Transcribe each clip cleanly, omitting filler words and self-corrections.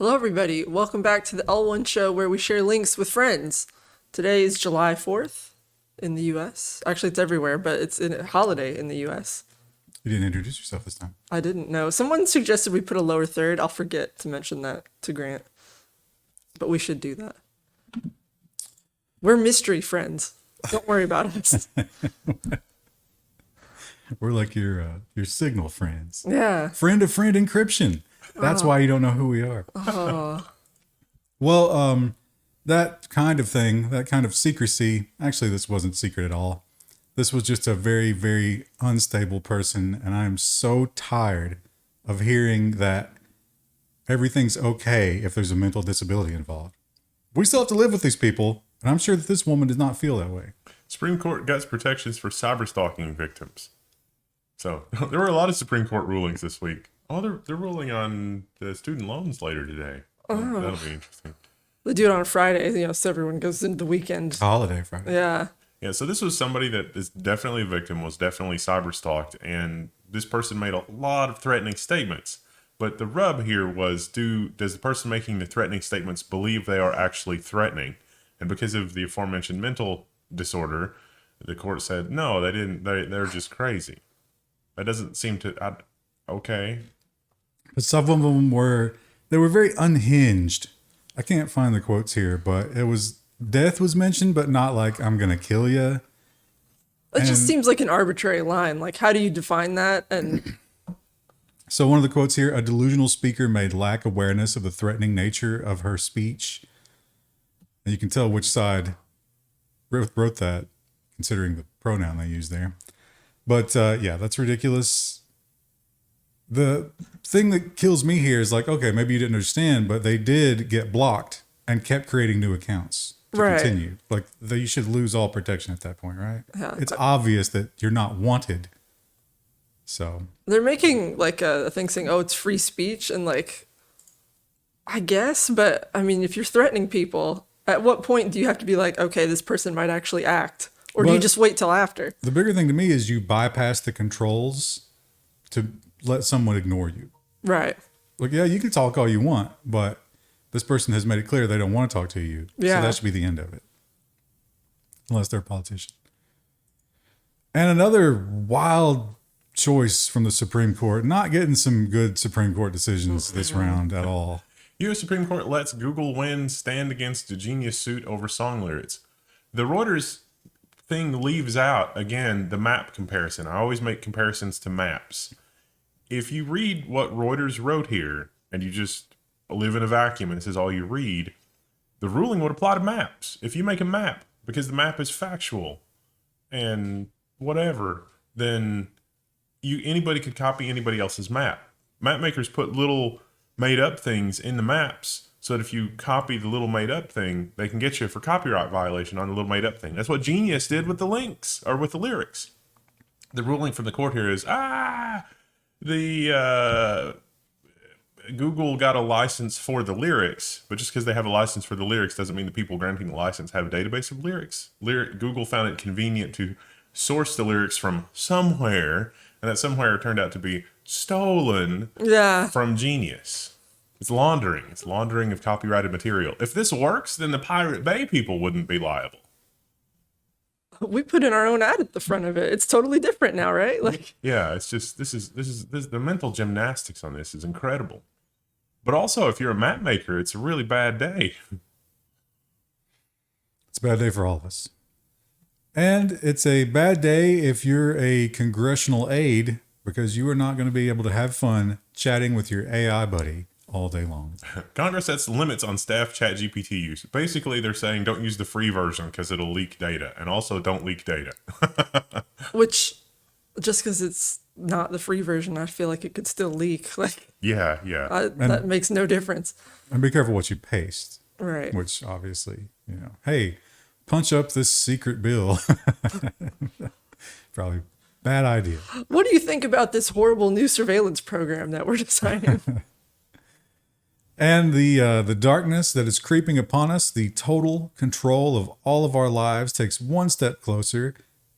Hello, everybody. Welcome back to the L1 show where we share links with friends. Today is July 4th in the U.S. Actually, it's everywhere, but it's a holiday in the U.S. You didn't introduce yourself this time. I didn't know. Someone suggested we put a lower third. I'll forget to mention that to Grant. But we should do that. We're mystery friends. Don't worry about us. We're like your Signal friends. Yeah. Friend of friend encryption. That's why you don't know who we are. Well, that kind of thing, that kind of secrecy, actually this wasn't secret at all. This was just a very, very unstable person. And I'm so tired of hearing that everything's okay if there's a mental disability involved. We still have to live with these people. And I'm sure that this woman does not feel that way. Supreme Court gets protections for cyberstalking victims. So there were a lot of Supreme Court rulings this week. Oh, they're ruling on the student loans later today. Oh. That'll be interesting. They do it on a Friday, so everyone goes into the weekend. Holiday Friday. Yeah. Yeah, so this was somebody that is definitely a victim, was definitely cyberstalked, and this person made a lot of threatening statements. But the rub here was, does the person making the threatening statements believe they are actually threatening? And because of the aforementioned mental disorder, the court said, no, they didn't. They're just crazy. That doesn't seem to... okay. But some of them were very unhinged. I can't find the quotes here, but it was... Death was mentioned, but not like, I'm going to kill you. It just seems like an arbitrary line. Like, how do you define that? And so one of the quotes here, a delusional speaker made lack awareness of the threatening nature of her speech. And you can tell which side wrote that, considering the pronoun they used there. But yeah, that's ridiculous. The thing that kills me here is like, okay, maybe you didn't understand, but they did get blocked and kept creating new accounts to continue. Like, you should lose all protection at that point, right? Yeah. It's obvious that you're not wanted. So they're making like a thing saying, oh, it's free speech. And like, I guess, but I mean, if you're threatening people, at what point do you have to be like, okay, this person might actually act? Or do you just wait till after? The bigger thing to me is you bypass the controls to let someone ignore you. Right. Like, yeah, you can talk all you want, but this person has made it clear they don't want to talk to you. Yeah. So that should be the end of it. Unless they're a politician. And another wild choice from the Supreme Court, not getting some good Supreme Court decisions this round at all. U.S. Supreme Court lets Google win stand against a Genius suit over song lyrics. The Reuters thing leaves out, again, the map comparison. I always make comparisons to maps. If you read what Reuters wrote here, and you just live in a vacuum and this is all you read, the ruling would apply to maps. If you make a map, because the map is factual and whatever, then anybody could copy anybody else's map. Map makers put little made-up things in the maps so that if you copy the little made-up thing, they can get you for copyright violation on the little made-up thing. That's what Genius did with the links, or with the lyrics. The ruling from the court here is, Google got a license for the lyrics, but just because they have a license for the lyrics doesn't mean the people granting the license have a database of lyrics. Google found it convenient to source the lyrics from somewhere, and that somewhere turned out to be stolen from Genius. It's laundering. It's laundering of copyrighted material. If this works, then the Pirate Bay people wouldn't be liable. We put in our own ad at the front of it. It's totally different now, right? Like, yeah, it's just this is the mental gymnastics on this is incredible. But also, if you're a map maker, it's a really bad day. It's a bad day for all of us. And it's a bad day if you're a congressional aide, because you are not going to be able to have fun chatting with your AI buddy all day long. Congress sets limits on staff ChatGPT use. Basically, they're saying don't use the free version because it'll leak data, and also don't leak data. which, just because it's not the free version, I feel like it could still leak. Like, yeah. That makes no difference. And be careful what you paste. Right. Which obviously, hey, punch up this secret bill. Probably bad idea. What do you think about this horrible new surveillance program that we're designing? And the darkness that is creeping upon us, the total control of all of our lives, takes one step closer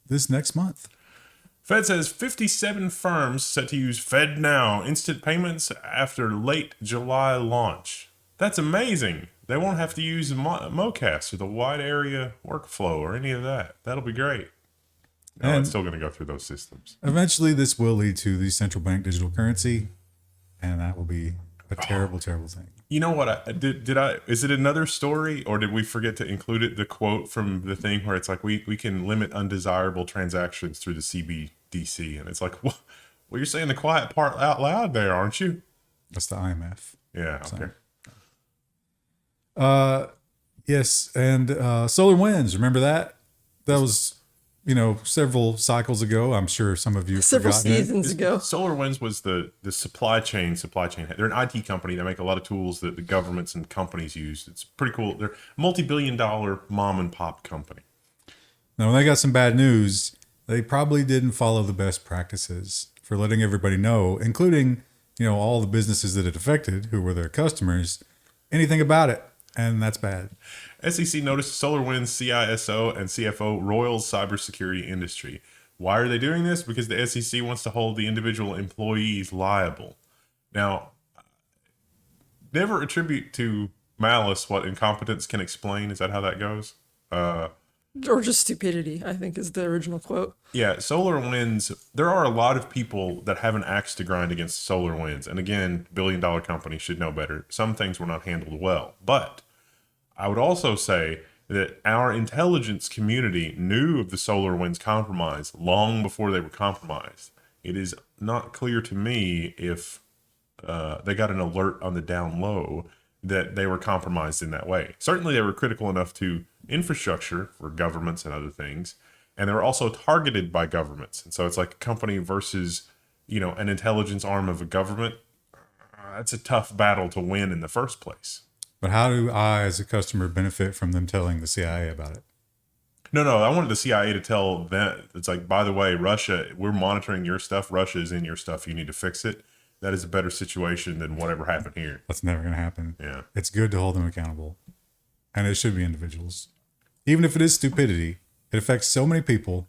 this next month. Fed says 57 firms set to use FedNow instant payments after late July launch. That's amazing. They won't have to use MoCast or the wide area workflow or any of that. That'll be great. No, And it's still going to go through those systems. eventually, this will lead to the central bank digital currency, and that will be a terrible, terrible thing. You know what? Is it another story, or did we forget to include it? The quote from the thing where it's like, we can limit undesirable transactions through the CBDC. And it's like, well, you're saying the quiet part out loud there, aren't you? That's the IMF. Yeah. Okay. Yes, and SolarWinds. Remember that? That was, several cycles ago. I'm sure some of you have Several forgotten it. seasons ago. SolarWinds was the supply chain. They're an IT company that make a lot of tools that the governments and companies use. It's pretty cool. They're a multi-billion-dollar mom and pop company. Now, when they got some bad news, they probably didn't follow the best practices for letting everybody know, including, all the businesses that it affected, who were their customers, anything about it. And that's bad. SEC noticed SolarWinds CISO and CFO roils cybersecurity industry. Why are they doing this? Because the SEC wants to hold the individual employees liable. Now, never attribute to malice what incompetence can explain. Is that how that goes? Or just stupidity, I think is the original quote. Yeah, SolarWinds, there are a lot of people that have an axe to grind against SolarWinds. And again, billion-dollar companies should know better. Some things were not handled well. But I would also say that our intelligence community knew of the SolarWinds compromise long before they were compromised. It is not clear to me if they got an alert on the down low that they were compromised in that way. Certainly they were critical enough to infrastructure for governments and other things. And they were also targeted by governments. And so it's like a company versus, an intelligence arm of a government. That's a tough battle to win in the first place. But how do I, as a customer, benefit from them telling the CIA about it? No, I wanted the CIA to tell them. It's like, by the way, Russia, we're monitoring your stuff. Russia is in your stuff. You need to fix it. That is a better situation than whatever happened here. That's never going to happen. Yeah. It's good to hold them accountable. And it should be individuals. Even if it is stupidity, it affects so many people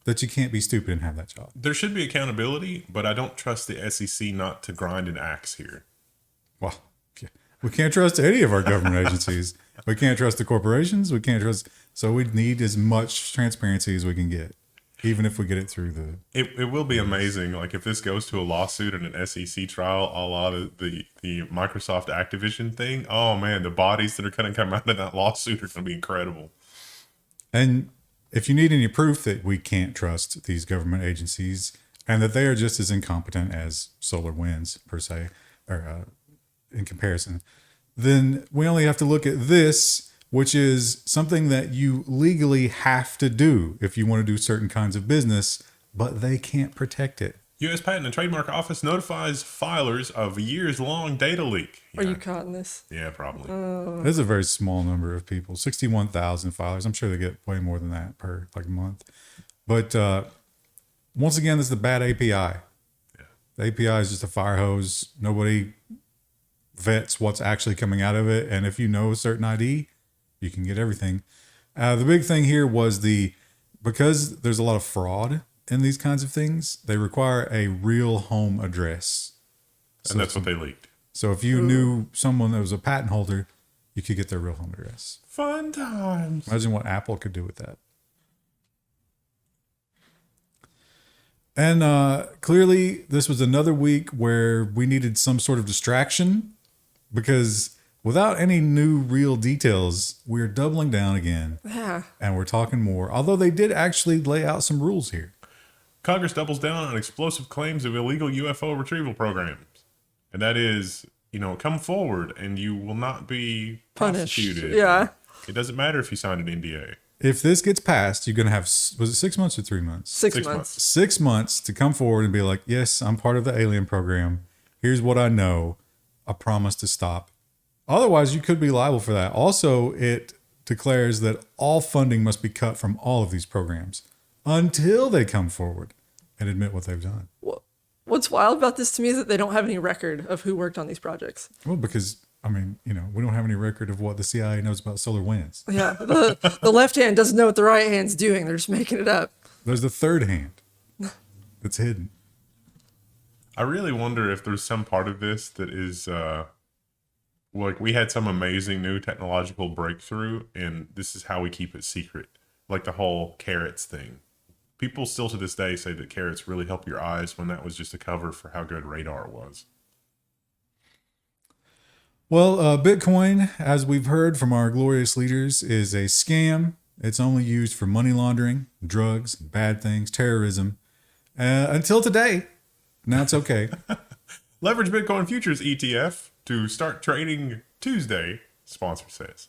that you can't be stupid and have that job. There should be accountability, but I don't trust the SEC not to grind an axe here. Well, we can't trust any of our government agencies. We can't trust the corporations. We can't trust. So we need as much transparency as we can get, even if we get it through the. It will be amazing. Like if this goes to a lawsuit and an SEC trial, a lot of the Microsoft Activision thing. Oh man, the bodies that are going to come out of that lawsuit are going to be incredible. And if you need any proof that we can't trust these government agencies and that they are just as incompetent as SolarWinds per se, or in comparison, then we only have to look at this, which is something that you legally have to do if you want to do certain kinds of business, but they can't protect it. U.S. Patent and Trademark Office notifies filers of a years-long data leak. Are you caught in this? Yeah, probably. There's a very small number of people, 61,000 filers. I'm sure they get way more than that per month. But once again, this is the bad API. Yeah. The API is just a fire hose. Nobody vets what's actually coming out of it. And if you know a certain ID, you can get everything. The big thing here was because there's a lot of fraud in these kinds of things, they require a real home address. And that's what they leaked. So if you knew someone that was a patent holder, you could get their real home address. Fun times. Imagine what Apple could do with that. And clearly, this was another week where we needed some sort of distraction because without any new real details, we're doubling down again. Yeah. And we're talking more, although they did actually lay out some rules here. Congress doubles down on explosive claims of illegal UFO retrieval programs. And that is, come forward and you will not be Punished. prosecuted. Yeah. It doesn't matter if you signed an NDA. If this gets passed, you're going to have, was it 6 months or 3 months? 6 months. 6 months to come forward and be like, yes, I'm part of the alien program. Here's what I know. I promise to stop. Otherwise, you could be liable for that. Also, it declares that all funding must be cut from all of these programs until they come forward and admit what they've done. What's wild about this to me is that they don't have any record of who worked on these projects. Well, because, we don't have any record of what the CIA knows about SolarWinds. Yeah. The left hand doesn't know what the right hand's doing. They're just making it up. There's the third hand that's hidden. I really wonder if there's some part of this that is like we had some amazing new technological breakthrough, and this is how we keep it secret. Like the whole carrots thing. People still to this day say that carrots really help your eyes when that was just a cover for how good radar was. Well, Bitcoin, as we've heard from our glorious leaders, is a scam. It's only used for money laundering, drugs, bad things, terrorism. Until today. Now it's okay. Leverage Bitcoin futures ETF to start trading Tuesday, sponsor says.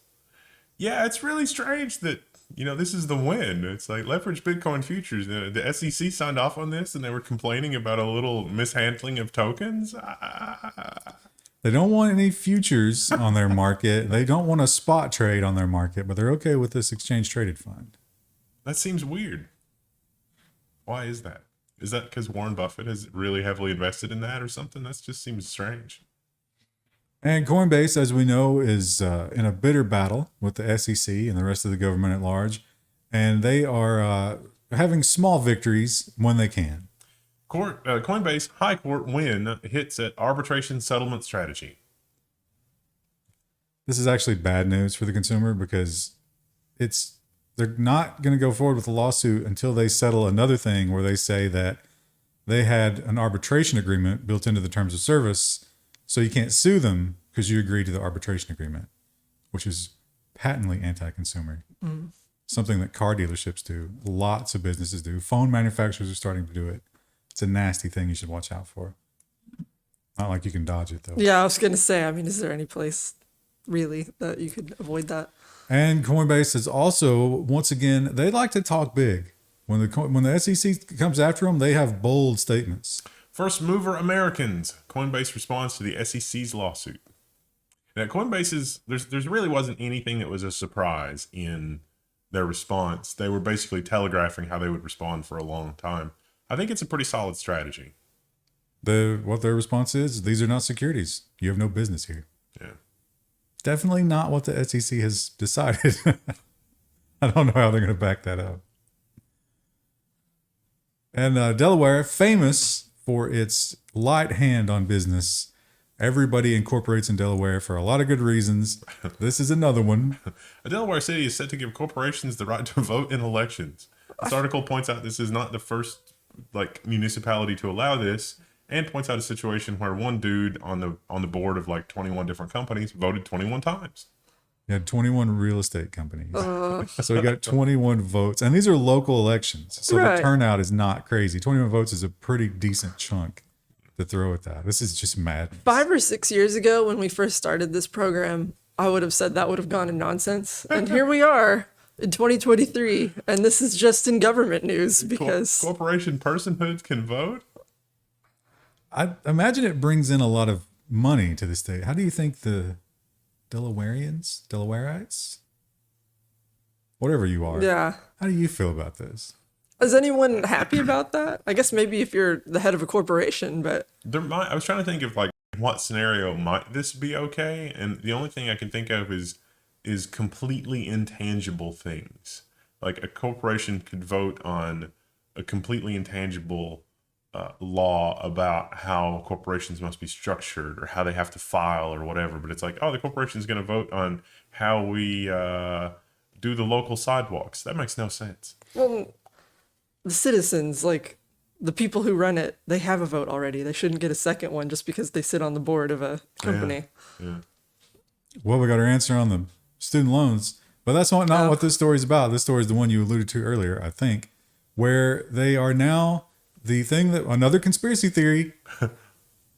Yeah, it's really strange that, this is the win. It's like leverage Bitcoin futures. The SEC signed off on this and they were complaining about a little mishandling of tokens. They don't want any futures on their market. They don't want a spot trade on their market, but they're okay with this exchange traded fund. That seems weird. Why is that? Is that because Warren Buffett has really heavily invested in that or something? That just seems strange. And Coinbase, as we know, is in a bitter battle with the SEC and the rest of the government at large. And they are having small victories when they can. Coinbase High Court win hits at arbitration-settlement strategy. This is actually bad news for the consumer because they're not going to go forward with the lawsuit until they settle another thing where they say that they had an arbitration agreement built into the terms of service, so you can't sue them because you agreed to the arbitration agreement, which is patently anti-consumer. Something that car dealerships do, lots of businesses do. Phone manufacturers are starting to do it. It's a nasty thing you should watch out for. Not like you can dodge it, though. Yeah, I was going to say, is there any place really that you could avoid that? And Coinbase is also, once again, they like to talk big. When the SEC comes after them, they have bold statements. First mover Americans. Coinbase responds to the SEC's lawsuit. Now, Coinbase there's really wasn't anything that was a surprise in their response. They were basically telegraphing how they would respond for a long time. I think it's a pretty solid strategy. What their response is, these are not securities. You have no business here. Yeah. Definitely not what the SEC has decided. I don't know how they're going to back that up. And Delaware, famous for its light hand on business. Everybody incorporates in Delaware for a lot of good reasons. This is another one. A Delaware city is set to give corporations the right to vote in elections. This article points out this is not the first municipality to allow this, and points out a situation where one dude on the board of 21 different companies voted 21 times. He had 21 real estate companies. So he got 21 votes. And these are local elections. So the turnout is not crazy. 21 votes is a pretty decent chunk to throw at that. This is just mad. 5 or 6 years ago when we first started this program, I would have said that would have gone in nonsense. And here we are in 2023, and this is just in government news because corporation personhood can vote. I imagine it brings in a lot of money to the state. How do you think the Delawareites, whatever you are, how do you feel about this? Is anyone happy about that? I guess maybe if you're the head of a corporation, but I was trying to think of what scenario might this be okay, and the only thing I can think of is completely intangible things. Like a corporation could vote on a completely intangible law about how corporations must be structured or how they have to file or whatever, but it's the corporation's going to vote on how we do the local sidewalks. That makes no sense. Well, the citizens, the people who run it, they have a vote already. They shouldn't get a second one just because they sit on the board of a company. Yeah. Well, we got our answer on the student loans, but that's not what this story is about. This story is the one you alluded to earlier, I think, where they are now the thing that another conspiracy theory,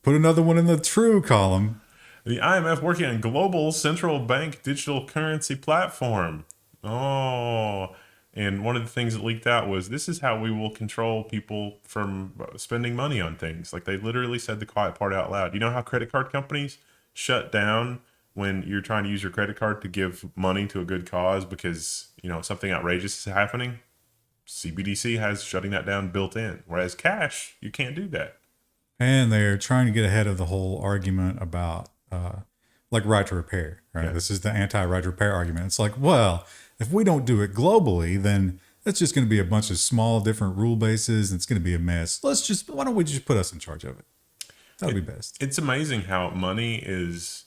put another one in the true column. The IMF working on global central bank digital currency platform. Oh, and one of the things that leaked out was this is how we will control people from spending money on things. They literally said the quiet part out loud. You know how credit card companies shut down when you're trying to use your credit card to give money to a good cause because, something outrageous is happening? CBDC has shutting that down built in, whereas cash, you can't do that. And they're trying to get ahead of the whole argument about right to repair, right? Yeah. This is the anti-right to repair argument. It's well, if we don't do it globally, then it's just going to be a bunch of small different rule bases and it's going to be a mess. Why don't we just put us in charge of it? That'll be best. It's amazing how money is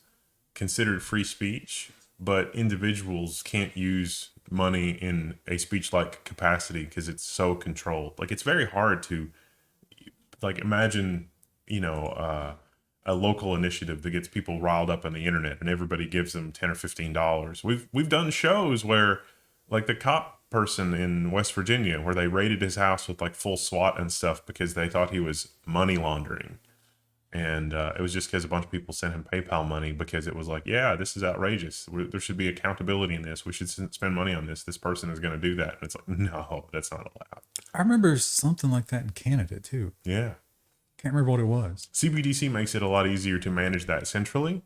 considered free speech, but individuals can't use money in a speech-like capacity because it's so controlled. Like, it's very hard to, like, imagine, a local initiative that gets people riled up on the internet and everybody gives them $10 or $15. We've done shows where, like, the cop person in West Virginia, where they raided his house with like full SWAT and stuff because they thought he was money laundering. And it was just because a bunch of people sent him PayPal money because it was like, yeah, this is outrageous. There should be accountability in this. We should spend money on this. This person is going to do that. And it's like, no, that's not allowed. I remember something like that in Canada too. Yeah. Can't remember what it was. CBDC makes it a lot easier to manage that centrally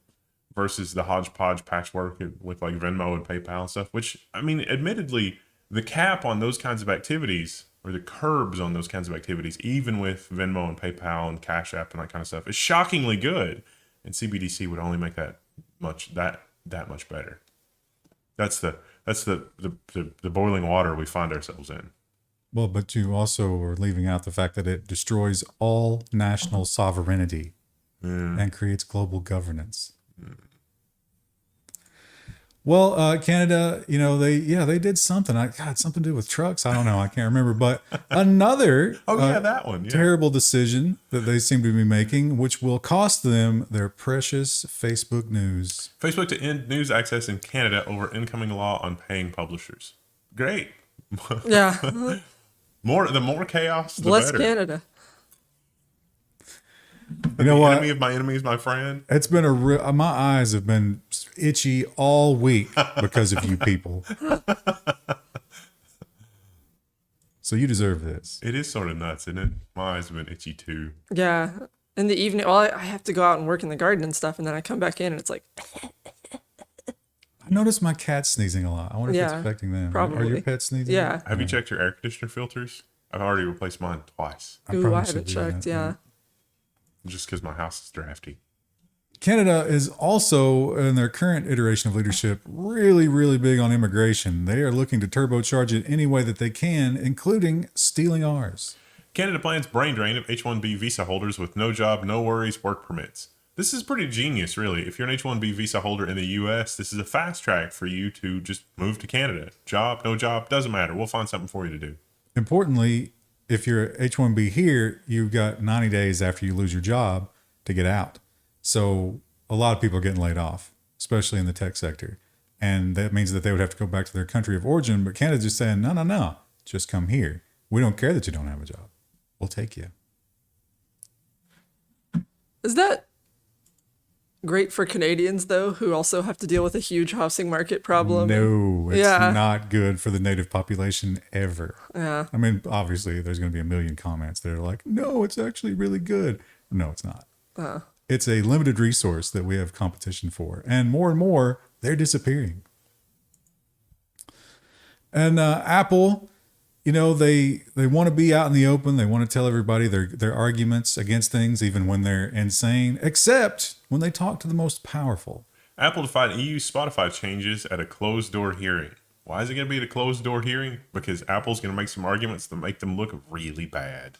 versus the hodgepodge patchwork with like Venmo and PayPal and stuff, which, I mean, admittedly, the cap on those kinds of activities, or the curbs on those kinds of activities, even with Venmo and PayPal and Cash App and that kind of stuff, is shockingly good. And CBDC would only make that much better. That's the boiling water we find ourselves in. Well, but you also are leaving out the fact that it destroys all national sovereignty and creates global governance. Well, Canada, they did something. Something to do with trucks. I don't know. I can't remember. But another that one. Yeah. Terrible decision that they seem to be making, which will cost them their precious Facebook news. Facebook to end news access in Canada over incoming law on paying publishers. Great. Yeah. The more chaos, the Bless better. Canada. You know what? Enemy of my enemy is my friend. It's been my eyes have been itchy all week because of you people. So you deserve this. It is sort of nuts, isn't it? My eyes have been itchy too. Yeah. In the evening, well, I have to go out and work in the garden and stuff, and then I come back in and it's like, I noticed my cat sneezing a lot. I wonder if it's Yeah, affecting them. Are probably. your pets sneezing? yeah. Have you checked your air conditioner filters? I've already replaced mine twice, Ooh, probably I should haven't do checked. that, Yeah. just because my house is drafty. Canada is also, in their current iteration of leadership, really, really big on immigration. They are looking to turbocharge it any way that they can, including stealing ours. Canada plans brain drain of H-1B visa holders with no job, no worries, work permits. This is pretty genius, really. If you're an H-1B visa holder in the U.S., this is a fast track for you to just move to Canada. Job, no job, doesn't matter. We'll find something for you to do. Importantly, if you're H-1B here, you've got 90 days after you lose your job to get out. So a lot of people are getting laid off, especially in the tech sector. And that means that they would have to go back to their country of origin. But Canada's just saying, no, just come here. We don't care that you don't have a job. We'll take you. Is that great for Canadians, though, who also have to deal with a huge housing market problem? No, it's Yeah. not good for the native population ever. Yeah. I mean, obviously, there's going to be a million comments that are like, no, it's actually really good. No, it's not. It's a limited resource that we have competition for. And more, they're disappearing. And Apple, they want to be out in the open. They want to tell everybody their arguments against things, even when they're insane, except when they talk to the most powerful. Apple defied EU Spotify changes at a closed-door hearing. Why is it going to be at a closed-door hearing? Because Apple's going to make some arguments that make them look really bad.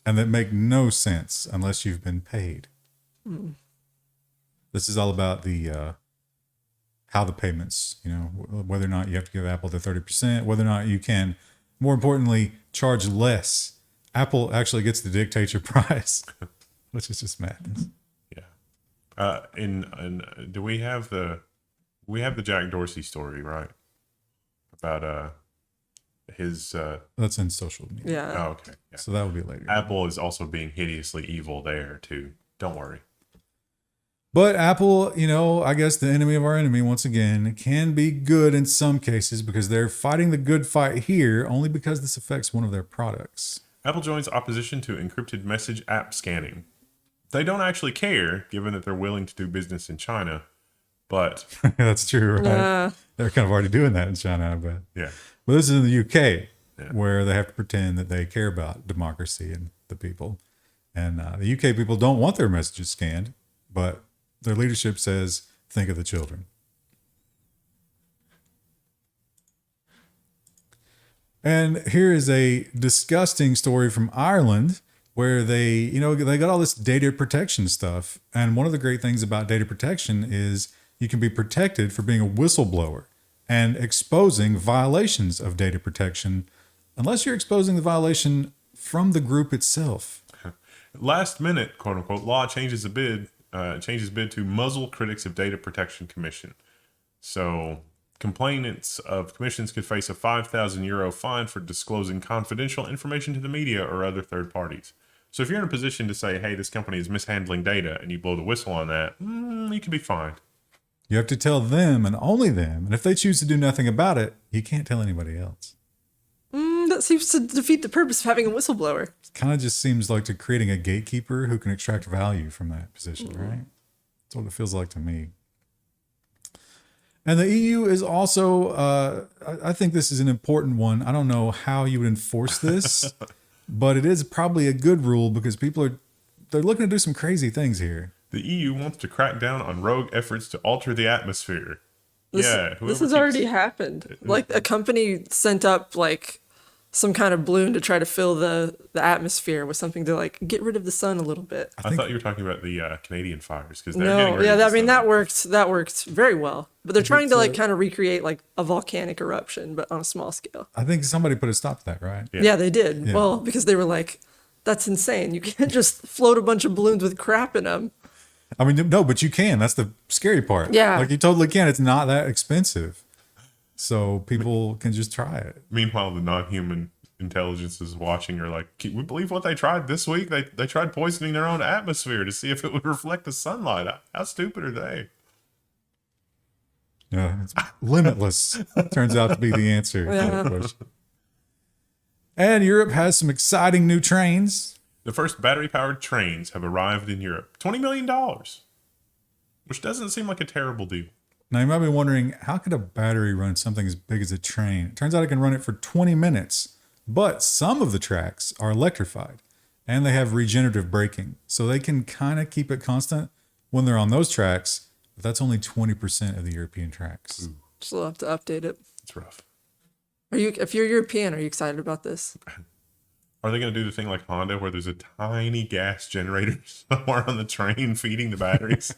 And that make no sense unless you've been paid. This is all about the how the payments, whether or not you have to give Apple the 30%, whether or not you can, more importantly, charge less. Apple actually gets to dictate your price, which is just madness. Yeah. Do we have the Jack Dorsey story, right? About his That's in social media. Yeah. oh, okay. Yeah. So that will be later. Apple is also being hideously evil there too. Don't worry. But Apple, I guess the enemy of our enemy, once again, can be good in some cases because they're fighting the good fight here only because this affects one of their products. Apple joins opposition to encrypted message app scanning. They don't actually care, given that they're willing to do business in China, but That's true, right? Yeah. They're kind of already doing that in China, I bet. yeah. But this is in the UK, where they have to pretend that they care about democracy and the people. And the UK people don't want their messages scanned, but their leadership says, think of the children. And here is a disgusting story from Ireland where they got all this data protection stuff. And one of the great things about data protection is you can be protected for being a whistleblower and exposing violations of data protection, unless you're exposing the violation from the group itself. Last minute, quote unquote, law changes bid to muzzle critics of data protection commission. So complainants of commissions could face a €5,000 fine for disclosing confidential information to the media or other third parties. So if you're in a position to say, hey, this company is mishandling data, and you blow the whistle on that, you can be fined. You have to tell them and only them. And if they choose to do nothing about it, you can't tell anybody else. That seems to defeat the purpose of having a whistleblower. It kind of just seems like to creating a gatekeeper who can extract value from that position, right? That's what it feels like to me. And the EU is also, I think this is an important one. I don't know how you would enforce this, but it is probably a good rule because they're looking to do some crazy things here. The EU wants to crack down on rogue efforts to alter the atmosphere. This has already happened. Like a company sent up like some kind of balloon to try to fill the atmosphere with something to like get rid of the sun a little bit. I thought you were talking about the Canadian fires because that worked very well. But they're trying to like kind of recreate like a volcanic eruption, but on a small scale. I think somebody put a stop to that, right? Yeah, they did. Yeah. Well, because they were like, that's insane. You can't just float a bunch of balloons with crap in them. I mean, no, but you can. That's the scary part. Yeah. Like you totally can. It's not that expensive. So people can just try it. Meanwhile, the non-human intelligences watching are like, can we believe what they tried this week? They tried poisoning their own atmosphere to see if it would reflect the sunlight. How stupid are they? Yeah, it's limitless. Turns out to be the answer to that question. And Europe has some exciting new trains. The first battery-powered trains have arrived in Europe. $20 million, which doesn't seem like a terrible deal. Now, you might be wondering, how could a battery run something as big as a train? It turns out it can run it for 20 minutes, but some of the tracks are electrified, and they have regenerative braking. So they can kind of keep it constant when they're on those tracks, but that's only 20% of the European tracks. Still have to update it. It's rough. If you're European, are you excited about this? Are they going to do the thing like Honda where there's a tiny gas generator somewhere on the train feeding the batteries?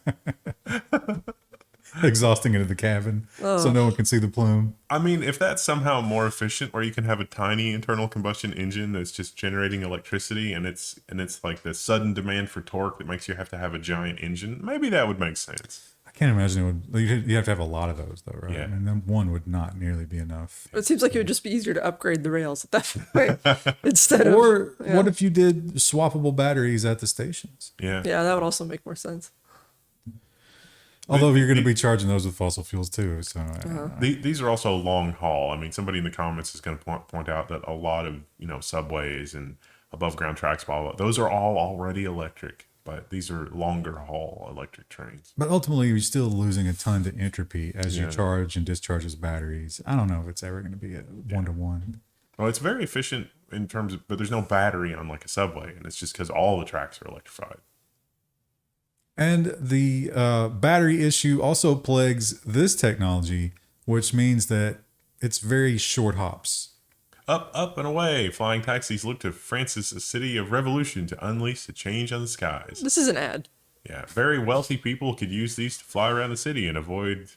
Exhausting into the cabin so no one can see the plume. I mean, if that's somehow more efficient, where you can have a tiny internal combustion engine that's just generating electricity, and it's like the sudden demand for torque that makes you have to have a giant engine, maybe that would make sense. I can't imagine it would. You have to have a lot of those, though, right? Yeah. And then one would not nearly be enough. It seems like it would just be easier to upgrade the rails at that point instead Or of. what if you did swappable batteries at the stations? Yeah. Yeah, that would also make more sense. Although you're going to be charging those with fossil fuels too, so These are also long haul. I mean, somebody in the comments is going to point out that a lot of subways and above ground tracks, blah, blah, those are all already electric, but these are longer haul electric trains. But ultimately, you're still losing a ton to entropy as you charge and discharge those batteries. I don't know if it's ever going to be a one-to-one. Well, it's very efficient in terms of, but there's no battery on like a subway, and it's just because all the tracks are electrified. And the battery issue also plagues this technology, which means that it's very short hops. Up, up, and away. Flying taxis look to France's city of revolution to unleash a change on the skies. This is an ad. Yeah, very wealthy people could use these to fly around the city and avoid,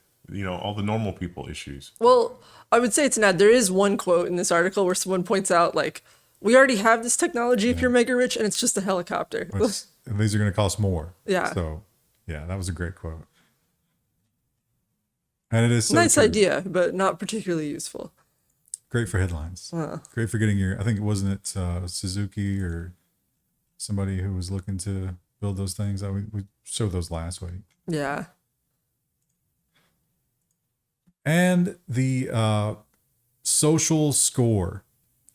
all the normal people issues. Well, I would say it's an ad. There is one quote in this article where someone points out, like, we already have this technology if you're mega rich, and it's just a helicopter. And these are going to cost more. Yeah. So, yeah, that was a great quote. And it is so Nice true. idea, but not particularly useful. Great for headlines. Great for getting I think wasn't it Suzuki or somebody who was looking to build those things. We showed those last week. Yeah. And the social score.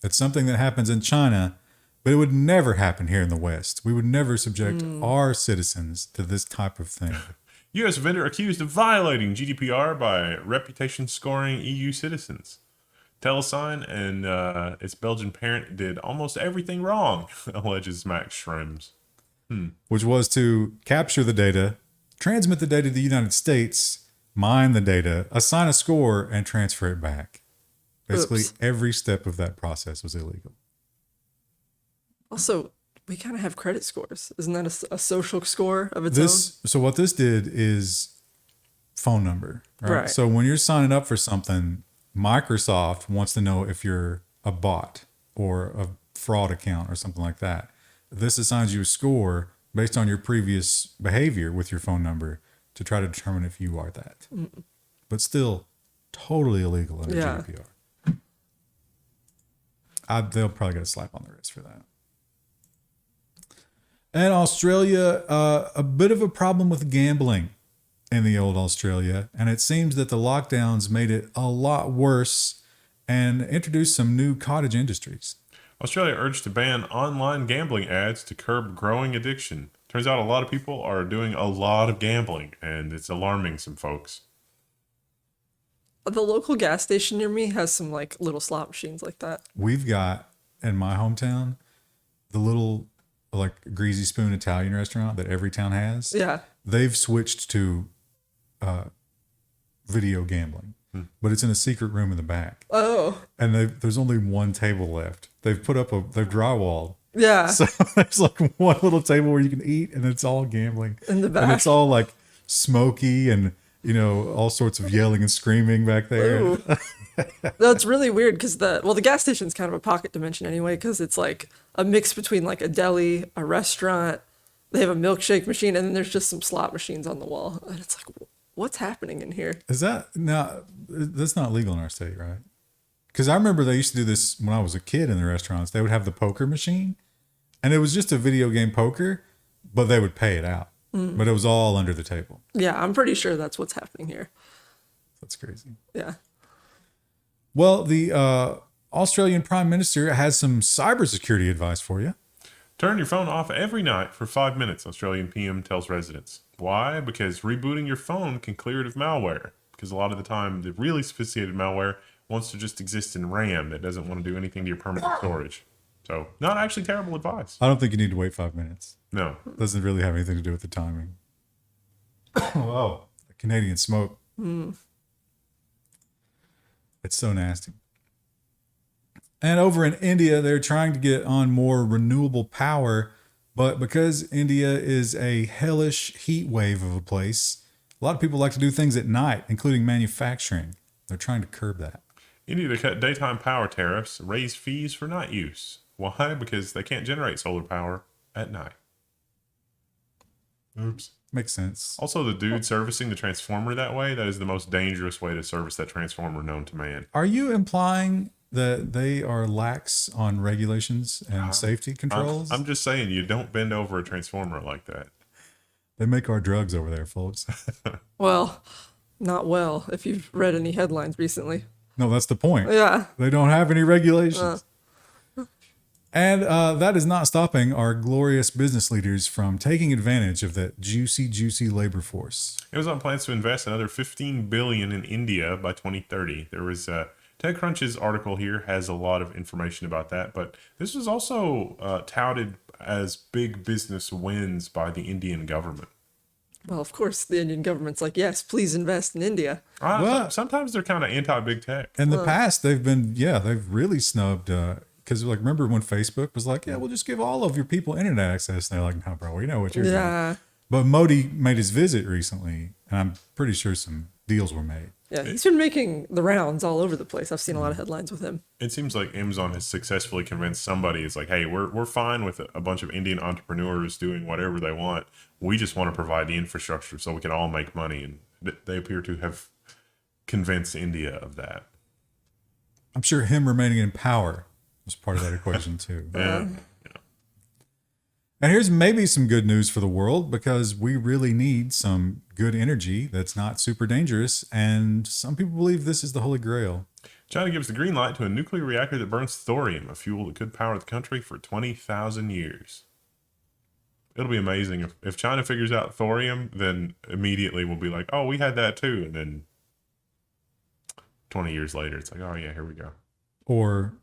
It's something that happens in China, but it would never happen here in the West. We would never subject our citizens to this type of thing. U.S. vendor accused of violating GDPR by reputation scoring EU citizens. Telesign and its Belgian parent did almost everything wrong, alleges Max Schrems. Which was to capture the data, transmit the data to the United States, mine the data, assign a score, and transfer it back. Basically, every step of that process was illegal. Also, we kind of have credit scores. Isn't that a social score of its So what this did is phone number, right? Right. So when you're signing up for something, Microsoft wants to know if you're a bot or a fraud account or something like that. This assigns you a score based on your previous behavior with your phone number to try to determine if you are that. But still totally illegal under Yeah. GDPR. They'll probably get a slap on the wrist for that. And Australia, a bit of a problem with gambling in the old Australia. And it seems that the lockdowns made it a lot worse and introduced some new cottage industries. Australia urged to ban online gambling ads to curb growing addiction. Turns out a lot of people are doing a lot of gambling, and it's alarming some folks. The local gas station near me has some like little slot machines like that. We've got in my hometown the little like Greasy Spoon Italian restaurant that every town has. Yeah. They've switched to video gambling, but it's in a secret room in the back. Oh. And there's only one table left. They've drywalled. Yeah. So there's like one little table where you can eat, and it's all gambling. In the back. And it's all like smoky and, all sorts of yelling and screaming back there. Ooh. No, it's really weird because the gas station's kind of a pocket dimension anyway, because it's like a mix between like a deli, a restaurant. They have a milkshake machine, and then there's just some slot machines on the wall. And it's like, what's happening in here? Is that that's not legal in our state, right? Because I remember they used to do this when I was a kid in the restaurants. They would have the poker machine, and it was just a video game poker, but they would pay it out. But it was all under the table. Yeah, I'm pretty sure that's what's happening here. That's crazy. Yeah. Well, the Australian Prime Minister has some cybersecurity advice for you. Turn your phone off every night for 5 minutes, Australian PM tells residents. Why? Because rebooting your phone can clear it of malware. Because a lot of the time, the really sophisticated malware wants to just exist in RAM. It doesn't want to do anything to your permanent storage. So, not actually terrible advice. I don't think you need to wait 5 minutes. No. Doesn't really have anything to do with the timing. Oh, the Canadian smoke. It's so nasty. And over in India, they're trying to get on more renewable power, but because India is a hellish heat wave of a place, a lot of people like to do things at night, including manufacturing. They're trying to curb that. India to cut daytime power tariffs, raise fees for night use. Why? Because they can't generate solar power at night. Oops. Makes sense. Also, the dude servicing the transformer that way, that is the most dangerous way to service that transformer known to man. Are you implying that they are lax on regulations and safety controls? I'm just saying, you don't bend over a transformer like that. They make our drugs over there, folks. Well, not well, if you've read any headlines recently. No, that's the point. Yeah. They don't have any regulations. And that is not stopping our glorious business leaders from taking advantage of that juicy labor force. Amazon plans to invest another $15 billion in India by 2030. There was TechCrunch's article here has a lot of information about that, but this was also touted as big business wins by the Indian government. Well, of course, the Indian government's like, yes, please invest in India. Well- Sometimes they're kind of anti-big tech. In the past, they've really snubbed, because like, remember when Facebook was like, yeah, we'll just give all of your people internet access. And they're like, no, bro, we know what you're doing. Yeah. But Modi made his visit recently, and I'm pretty sure some deals were made. Yeah, he's been making the rounds all over the place. I've seen a lot of headlines with him. It seems like Amazon has successfully convinced somebody. It's like, hey, we're fine with a bunch of Indian entrepreneurs doing whatever they want. We just want to provide the infrastructure so we can all make money. And they appear to have convinced India of that. I'm sure him remaining in power was part of that equation too. Yeah. And here's maybe some good news for the world, because we really need some good energy that's not super dangerous. And some people believe this is the Holy Grail. China gives the green light to a nuclear reactor that burns thorium, a fuel that could power the country for 20,000 years. It'll be amazing. If China figures out thorium, then immediately we'll be like, oh, we had that too. And then 20 years later, it's like, oh yeah, here we go. Or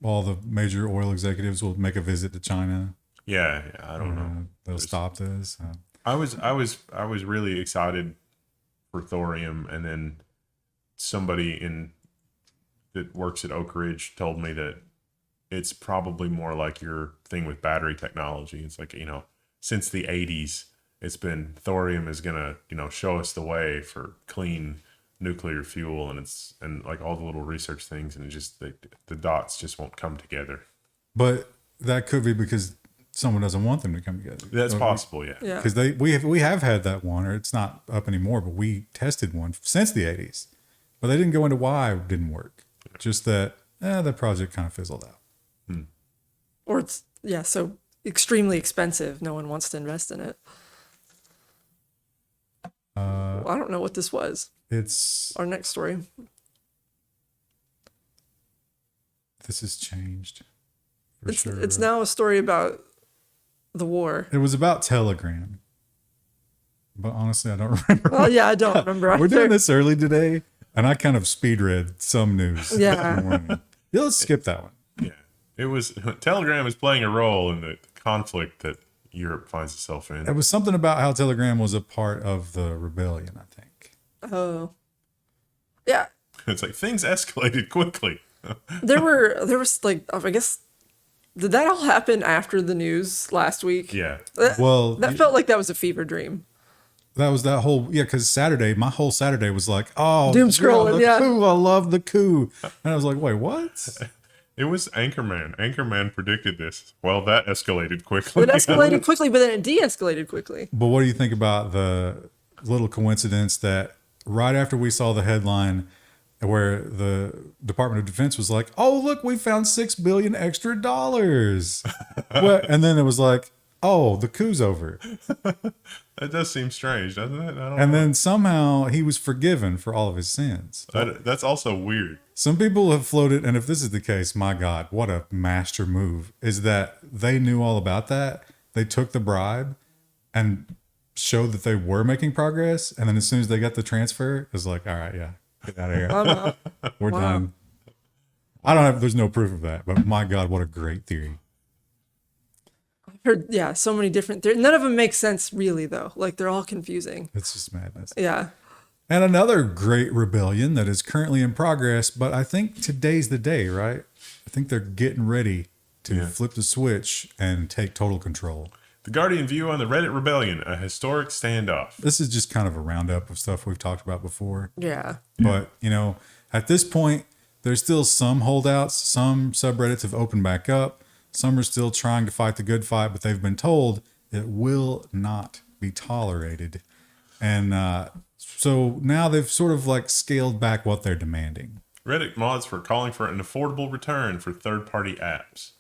all the major oil executives will make a visit to China. Yeah, I don't know. They'll stop this. I was really excited for thorium, and then somebody that works at Oak Ridge told me that it's probably more like your thing with battery technology. It's like, since the 80s, it's been thorium is gonna, show us the way for clean nuclear fuel, and like all the little research things, and it just the dots just won't come together. But that could be because someone doesn't want them to come together. That's possible, yeah. Yeah. Because we have had that one, or it's not up anymore, but we tested one since the 80s. But they didn't go into why it didn't work. Just that that project kind of fizzled out. Or it's, so extremely expensive. No one wants to invest in it. Well, I don't know what this was. It's Our next story. This has changed. For sure. It's now a story about the war. It was about Telegram. But honestly, I don't remember. Oh, yeah, I don't remember either. We're doing this early today, and I kind of speed read some news. Yeah. this morning. Yeah, let's skip that one. Yeah. It was Telegram is playing a role in the conflict that Europe finds itself in. It was something about how Telegram was a part of the rebellion, I think. Oh. Yeah. It's like things escalated quickly. There was like, I guess, did that all happen after the news last week? Yeah. Well, That felt like that was a fever dream. that was that whole, because Saturday, my whole Saturday was like, oh, Doom scrolling, the yeah. coup, I love the coup. And I was like, wait, what? It was Anchorman. Anchorman predicted this. Well, that escalated quickly. It escalated quickly, but then it de-escalated quickly. But what do you think about the little coincidence that right after we saw the headline where the Department of Defense was like, oh, look, we found $6 billion extra dollars. And then it was like, oh, the coup's over. That does seem strange, doesn't it? I don't And know. then somehow he was forgiven for all of his sins. That's also weird. Some people have floated, and if this is the case, my God, what a master move, is that they knew all about that. They took the bribe and showed that they were making progress. And then as soon as they got the transfer, it was like, all right, yeah, get out of here. We're Wow. done. There's no proof of that, but my God, what a great theory. Heard, so many different theories. None of them make sense really, though. Like, they're all confusing. It's just madness. Yeah. And another great rebellion that is currently in progress, but I think today's the day, right? I think they're getting ready to flip the switch and take total control. The Guardian view on the Reddit rebellion, a historic standoff. This is just kind of a roundup of stuff we've talked about before. Yeah. But, at this point, there's still some holdouts. Some subreddits have opened back up. Some are still trying to fight the good fight, but they've been told it will not be tolerated. And so now they've sort of like scaled back what they're demanding. Reddit mods for calling for an affordable return for third-party apps.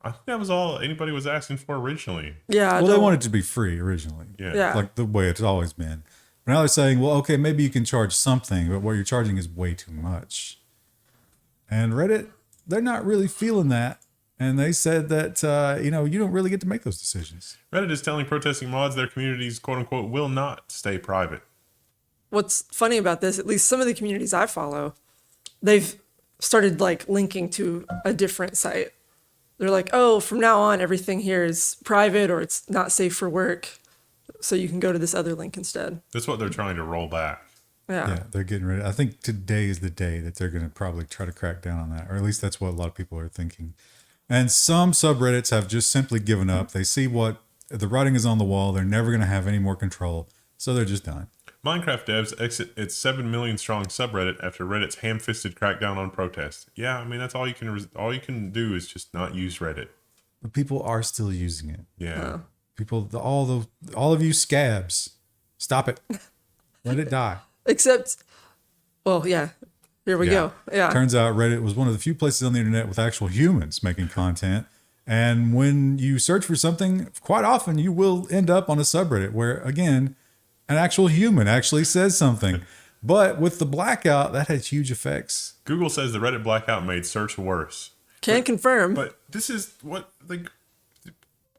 I think that was all anybody was asking for originally. Yeah. Well, they wanted it to be free originally. Yeah. Like the way it's always been. But now they're saying, well, okay, maybe you can charge something, but what you're charging is way too much. And Reddit, they're not really feeling that. And they said that, you don't really get to make those decisions. Reddit is telling protesting mods their communities, quote-unquote, will not stay private. What's funny about this, at least some of the communities I follow, they've started like linking to a different site. They're like, oh, from now on, everything here is private or it's not safe for work. So you can go to this other link instead. That's what they're trying to roll back. Yeah, they're getting ready. I think today is the day that they're going to probably try to crack down on that, or at least that's what a lot of people are thinking. And some subreddits have just simply given up. They see what the writing is on the wall. They're never going to have any more control. So they're just done. Minecraft devs exit its 7 million strong subreddit after Reddit's ham-fisted crackdown on protests. Yeah, I mean that's all you can do is just not use Reddit. But people are still using it. Yeah. People, all of you scabs, stop it. Let it die. Except, well, yeah, here we go. Yeah. Turns out Reddit was one of the few places on the internet with actual humans making content. And when you search for something, quite often you will end up on a subreddit where, again, an actual human actually says something. But with the blackout, that had huge effects. Google says the Reddit blackout made search worse. Can confirm. But this is what, like,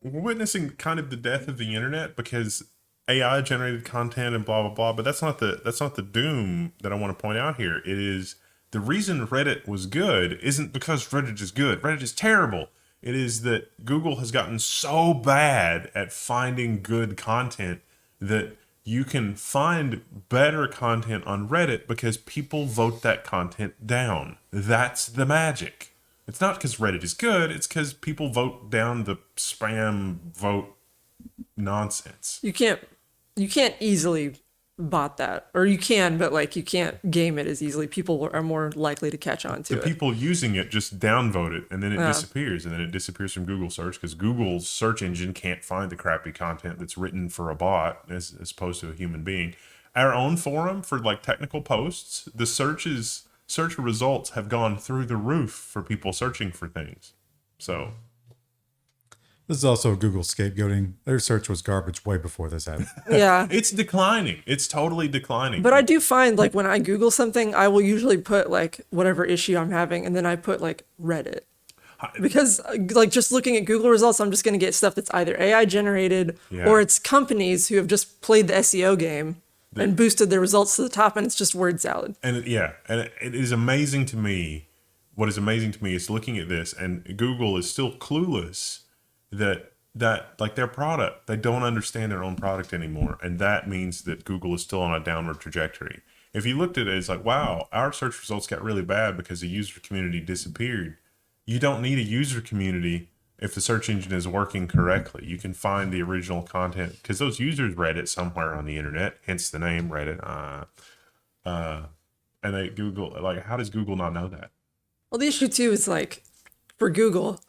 we're witnessing kind of the death of the internet because AI generated content and blah, blah, blah. But that's not the doom that I want to point out here. It is the reason Reddit was good isn't because Reddit is good. Reddit is terrible. It is that Google has gotten so bad at finding good content that you can find better content on Reddit because people vote that content down. That's the magic. It's not because Reddit is good. It's because people vote down the spam vote nonsense. You can't you can't easily bot that, or you can, but like you can't game it as easily. People are more likely to catch on to The it. people using it just downvote it, and then it disappears, and then it disappears from Google search because Google's search engine can't find the crappy content that's written for a bot as opposed to a human being. Our own forum for like technical posts, the search results have gone through the roof for people searching for things. So This is also Google scapegoating. Their search was garbage way before this happened. Yeah. it's declining. It's totally declining. But I do find like when I Google something, I will usually put like whatever issue I'm having, and then I put like Reddit. Because like just looking at Google results, I'm just going to get stuff that's either AI generated or it's companies who have just played the SEO game and boosted their results to the top, and it's just word salad. And it is amazing to me. What is amazing to me is looking at this, and Google is still clueless that like their product, they don't understand their own product anymore, and that means that Google is still on a downward trajectory. If you looked at it, it's like, wow, our search results got really bad because the user community disappeared. You don't need a user community if the search engine is working correctly. You can find the original content because those users read it somewhere on the internet, hence the name Reddit. And they Google, like, how does Google not know that? Well, the issue too is like for Google,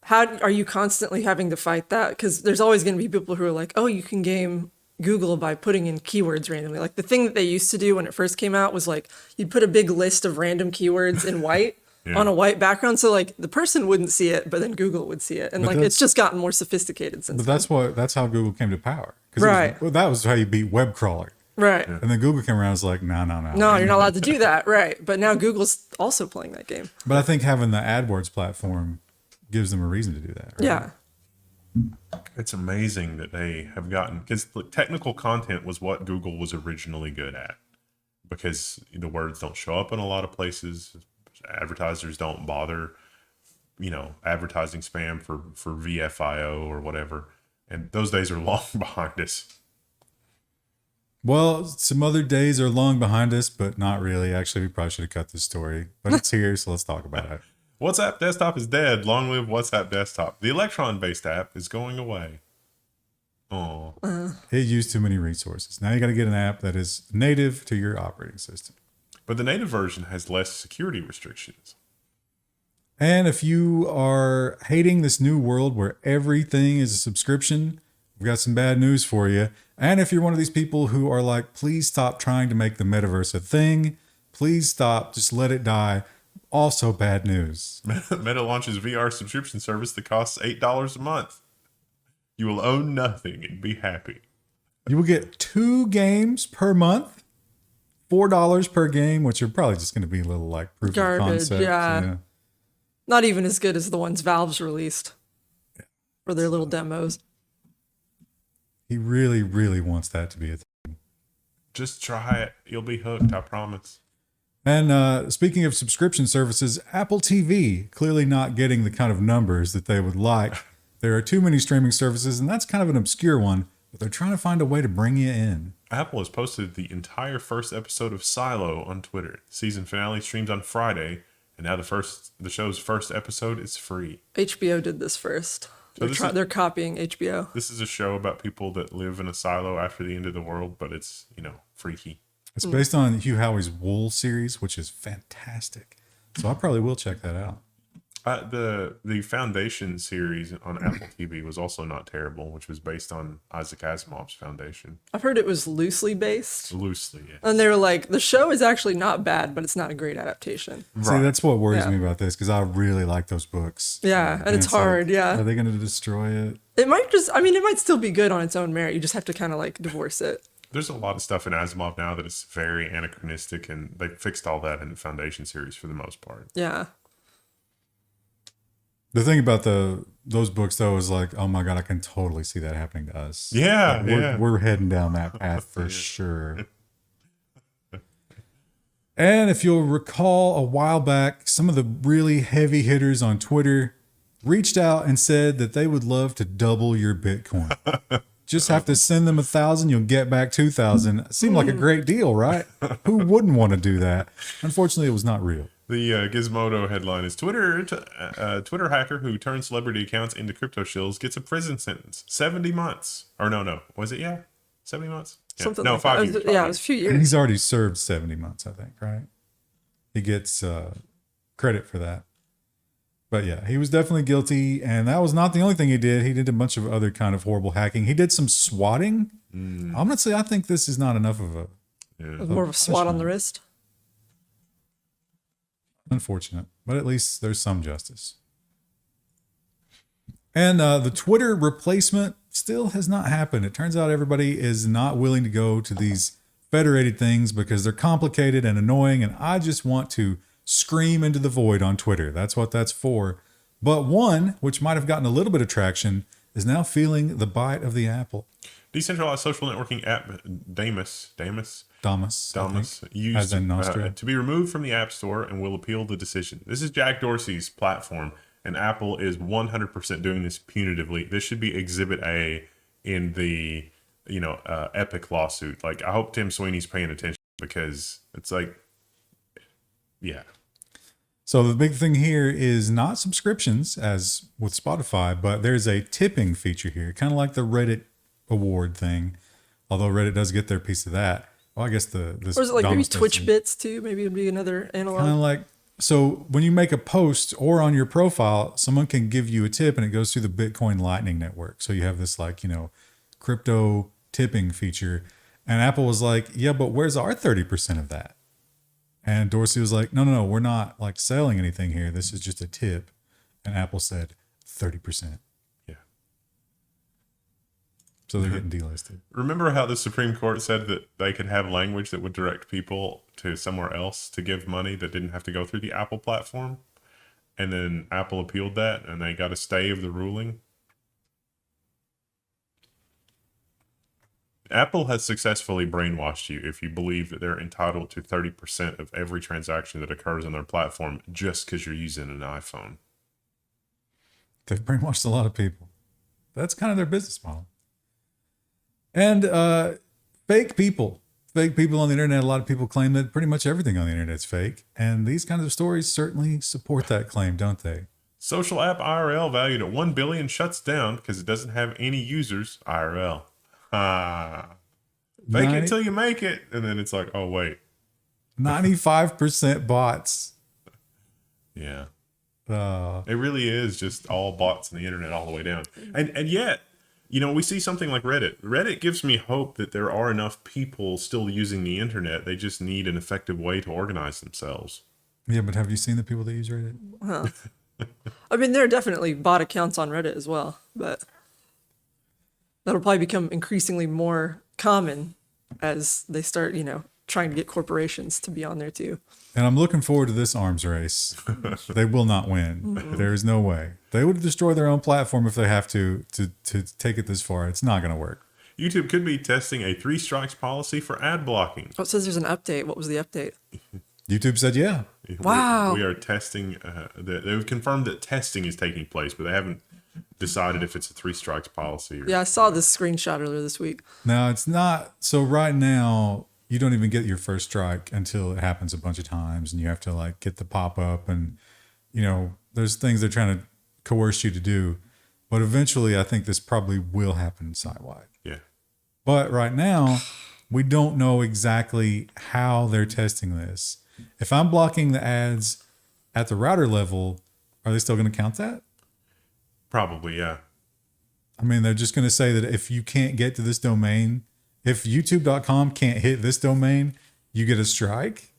how are you constantly having to fight that? Because there's always going to be people who are like, oh, you can game Google by putting in keywords randomly. Like the thing that they used to do when it first came out was like you'd put a big list of random keywords in white on a white background. So like the person wouldn't see it, but then Google would see it. And like it's just gotten more sophisticated since But that's how Google came to power. Right. That was how you beat web crawler. Right. And then Google came around and was like, no. No, you're not allowed to do that. Right. But now Google's also playing that game. But I think having the AdWords platform gives them a reason to do that. Right? Yeah. It's amazing that they have gotten, because technical content was what Google was originally good at, because the words don't show up in a lot of places. Advertisers don't bother, advertising spam for VFIO or whatever. And those days are long behind us. Well, some other days are long behind us, but not really. Actually, we probably should have cut this story, but it's here, so let's talk about it. WhatsApp desktop is dead. Long live WhatsApp desktop. The Electron-based app is going away. Oh, It used too many resources. Now you got to get an app that is native to your operating system. but the native version has less security restrictions. And if you are hating this new world where everything is a subscription, we've got some bad news for you. And if you're one of these people who are like, please stop trying to make the metaverse a thing, please stop, just let it die. Also bad news. Meta launches VR subscription service that costs $8 a month. You will own nothing and be happy. You will get 2 games per month, $4 per game, which are probably just going to be a little like proof Garbage, of concept. yeah. Not even as good as the ones Valve's released for their little demos. He really, really wants that to be a thing. Just try it. You'll be hooked, I promise. And speaking of subscription services, Apple TV clearly not getting the kind of numbers that they would like. There are too many streaming services, and that's kind of an obscure one, but they're trying to find a way to bring you in. Apple has posted the entire first episode of Silo on Twitter. Season finale streams on Friday, and now the show's first episode is free. HBO did this first. They're copying HBO. This is a show about people that live in a silo after the end of the world, but it's, freaky. It's based on Hugh Howey's Wool series, which is fantastic. So I probably will check that out. The Foundation series on Apple TV was also not terrible, which was based on Isaac Asimov's Foundation. I've heard it was loosely based. Loosely, yeah. And they were like, the show is actually not bad, but it's not a great adaptation. See, that's what worries me about this, because I really like those books. Yeah, and it's hard, like, yeah. Are they going to destroy it? It might still be good on its own merit. You just have to kind of like divorce it. There's a lot of stuff in Asimov now that is very anachronistic, and they fixed all that in the Foundation series for the most part. Yeah. The thing about those books, though, is like, oh my God, I can totally see that happening to us. Yeah, Like, we're heading down that path for sure. And if you'll recall a while back, some of the really heavy hitters on Twitter reached out and said that they would love to double your Bitcoin. Just have to send them 1,000, you'll get back 2,000. Seemed like a great deal, right? Who wouldn't want to do that? Unfortunately, it was not real. The Gizmodo headline is Twitter hacker who turns celebrity accounts into crypto shills gets a prison sentence, 70 months. Or no, was it? Yeah, 70 months? Yeah. Something No, like 5 that. years. Yeah, 5 it was a years. few And years. he's already served 70 months, I think, right? He gets credit for that. But yeah, he was definitely guilty. And that was not the only thing he did. He did a bunch of other kind of horrible hacking. He did some swatting. I'm going to say I think this is not enough of a It was more of a swat on the wrist. unfortunate, but at least there's some justice. And the Twitter replacement still has not happened. It turns out everybody is not willing to go to these federated things because they're complicated and annoying. And I just want to scream into the void on Twitter. That's what that's for. But one, which might have gotten a little bit of traction, is now feeling the bite of the apple. Decentralized social networking app Damus Used as used in Nostra. to be removed from the App Store and will appeal the decision. This is Jack Dorsey's platform, and Apple is 100% doing this punitively. This should be Exhibit A in the Epic lawsuit. Like, I hope Tim Sweeney's paying attention because it's like, yeah. So the big thing here is not subscriptions as with Spotify, but there's a tipping feature here, kind of like the Reddit award thing. Although Reddit does get their piece of that. Well, I guess this Or is it like maybe Damus Twitch person. bits too? Maybe it'd be another analog. Kind of like, so when you make a post or on your profile, someone can give you a tip and it goes through the Bitcoin Lightning Network. So you have this crypto tipping feature. And Apple was like, yeah, but where's our 30% of that? And Dorsey was like, no, we're not like selling anything here. This is just a tip. And Apple said 30%. Yeah. So they're getting delisted. Remember how the Supreme Court said that they could have language that would direct people to somewhere else to give money that didn't have to go through the Apple platform? And then Apple appealed that and they got a stay of the ruling. Apple has successfully brainwashed you if you believe that they're entitled to 30% of every transaction that occurs on their platform just because you're using an iPhone. They've brainwashed a lot of people. That's kind of their business model. And fake people on the internet. A lot of people claim that pretty much everything on the internet is fake. And these kinds of stories certainly support that claim, don't they? Social app IRL valued at $1 billion shuts down because it doesn't have any users IRL. Fake it till you make it. And then it's like, oh, wait. 95% bots. Yeah. It really is just all bots on the internet all the way down. And yet, we see something like Reddit. Reddit gives me hope that there are enough people still using the internet. They just need an effective way to organize themselves. Yeah, but have you seen the people that use Reddit? Huh. I mean, there are definitely bot accounts on Reddit as well, but that'll probably become increasingly more common as they start, trying to get corporations to be on there too. And I'm looking forward to this arms race. They will not win. Mm-hmm. There is no way. They would destroy their own platform if they have to take it this far. It's not going to work. YouTube could be testing a 3 strikes policy for ad blocking. Oh, it says there's an update. What was the update? YouTube said, yeah. Wow. We are testing. They've confirmed that testing is taking place, but they haven't decided if it's a 3 strikes policy. Yeah, I saw this screenshot earlier this week. Now, it's not. So right now, you don't even get your first strike until it happens a bunch of times and you have to get the pop-up and, there's things they're trying to coerce you to do. But eventually, I think this probably will happen site-wide. Yeah. But right now, we don't know exactly how they're testing this. If I'm blocking the ads at the router level, are they still going to count that? Probably, yeah. I mean, they're just going to say that if you can't get to this domain, if youtube.com can't hit this domain, you get a strike.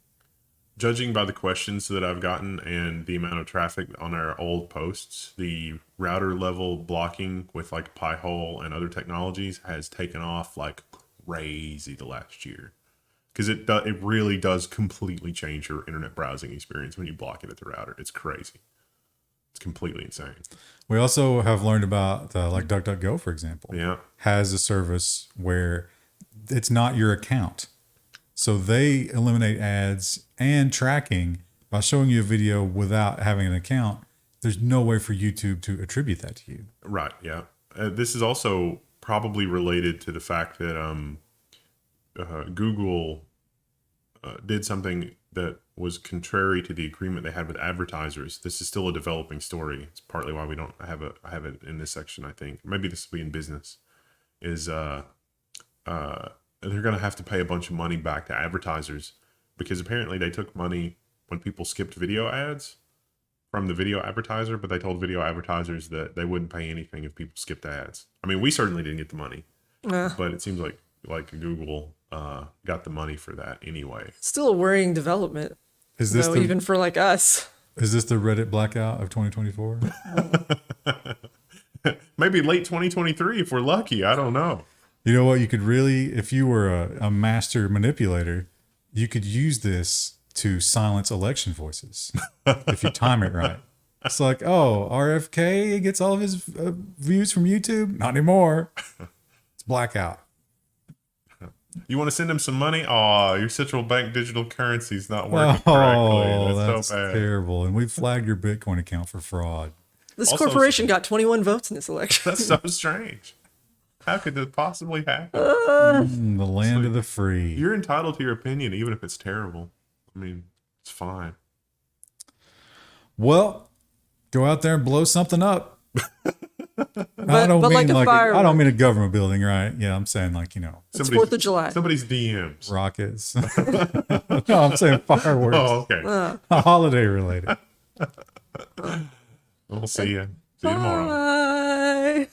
Judging by the questions that I've gotten and the amount of traffic on our old posts, the router level blocking with Pi-hole and other technologies has taken off like crazy the last year. Because it really does completely change your internet browsing experience when you block it at the router. It's crazy. It's completely insane. We also have learned about DuckDuckGo, for example, Yeah. has a service where it's not your account. So they eliminate ads and tracking by showing you a video without having an account. There's no way for YouTube to attribute that to you. Right, yeah. This is also probably related to the fact that Google did something that was contrary to the agreement they had with advertisers. This is still a developing story. It's partly why we don't have it in this section, I think. Maybe this will be in business. Is they're going to have to pay a bunch of money back to advertisers because apparently they took money when people skipped video ads from the video advertiser, but they told video advertisers that they wouldn't pay anything if people skipped ads. I mean, we certainly didn't get the money, but it seems like Google got the money for that anyway. Still a worrying development. Is this even for like us? Is this the Reddit blackout of 2024? Maybe late 2023 if we're lucky. I don't know. You know what? You could really, if you were a master manipulator, you could use this to silence election voices if you time it right. It's like, oh, RFK gets all of his views from YouTube? Not anymore. It's blackout. You want to send him some money? Oh, your central bank digital currency is not working correctly. Oh, That's so bad. terrible. And we flagged your Bitcoin account for fraud. This Also, corporation got 21 votes in this election. That's so strange. How could this possibly happen? The land of the free. You're entitled to your opinion, even if it's terrible. I mean, it's fine. Well, go out there and blow something up. But like a firework. I don't mean a government building, right? Yeah, I'm saying like, you know, It's 4th of July. Somebody's DMs. rockets. No, I'm saying fireworks. Oh, okay. Holiday related. We'll see you. See you tomorrow. Bye.